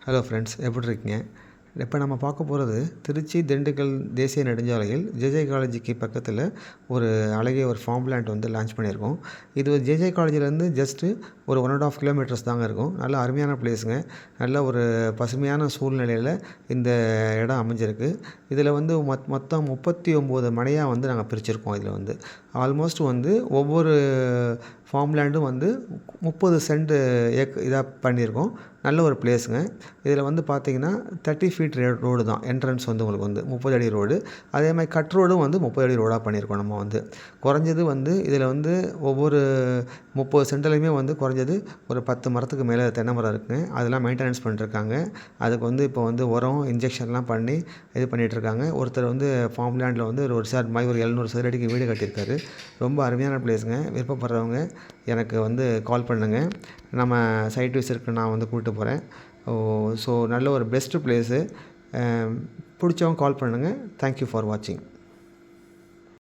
Hello friends, எப்படி இருக்கீங்க? இப்போ நம்ம பார்க்க போகிறது திருச்சி திண்டுக்கல் தேசிய நெடுஞ்சாலையில் ஜேஜே காலேஜுக்கு பக்கத்தில் ஒரு அழகிய ஒரு ஃபார்ம் லேண்ட் வந்து லான்ச் பண்ணியிருக்கோம். இது ஜேஜே காலேஜிலேருந்து ஜஸ்ட்டு ஒரு 1.5 கிலோமீட்டர்ஸ் தாங்க இருக்கும். நல்ல அருமையான பிளேஸுங்க. நல்ல ஒரு பசுமையான சூழ்நிலையில் இந்த இடம் அமைஞ்சிருக்கு. இதில் வந்து மொத்தம் 39 மனையாக வந்து நாங்கள் பிரிச்சிருக்கோம். இதில் வந்து ஆல்மோஸ்ட் வந்து ஒவ்வொரு ஃபார்ம் லேண்டும் வந்து 30 சென்ட் இதாக பண்ணியிருக்கோம். நல்ல ஒரு பிளேஸுங்க. இதில் வந்து பார்த்திங்கன்னா 30 ஃபீட் ரோடு தான் என்ட்ரன்ஸ் வந்து உங்களுக்கு வந்து 30 அடி ரோடு. அதே மாதிரி கட் ரோடும் வந்து 30 அடி ரோடாக பண்ணியிருக்கோம். நம்ம வந்து குறைஞ்சது வந்து இதில் வந்து ஒவ்வொரு 30 சென்ட்லையுமே வந்து குறைஞ்சது ஒரு 10 மரத்துக்கு மேலே தென்னை மரம் இருக்குங்க. அதெல்லாம் மெயின்டெனன்ஸ் பண்ணிட்டுருக்காங்க. அதுக்கு வந்து இப்போ வந்து உரம் இன்ஜெக்ஷன்லாம் பண்ணி இது பண்ணிகிட்ருக்காங்க. ஒருத்தர் வந்து ஃபார்ம் லேண்டில் வந்து ஒரு ரிசார்ட் மாதிரி ஒரு 700 சதுரடிக்கு வீடு கட்டியிருக்காரு. ரொம்ப அருமையான பிளேஸுங்க. விருப்பப்படுறவங்க எனக்கு வந்து கால் பண்ணுங்கள். நம்ம சைட் விசிட்க்கு நான் வந்து கூப்பிட்டு போகிறேன். ஸோ நல்ல ஒரு பெஸ்ட்டு பிளேஸு. பிடிச்சவங்க கால் பண்ணுங்கள். தேங்க்யூ ஃபார் வாட்சிங்.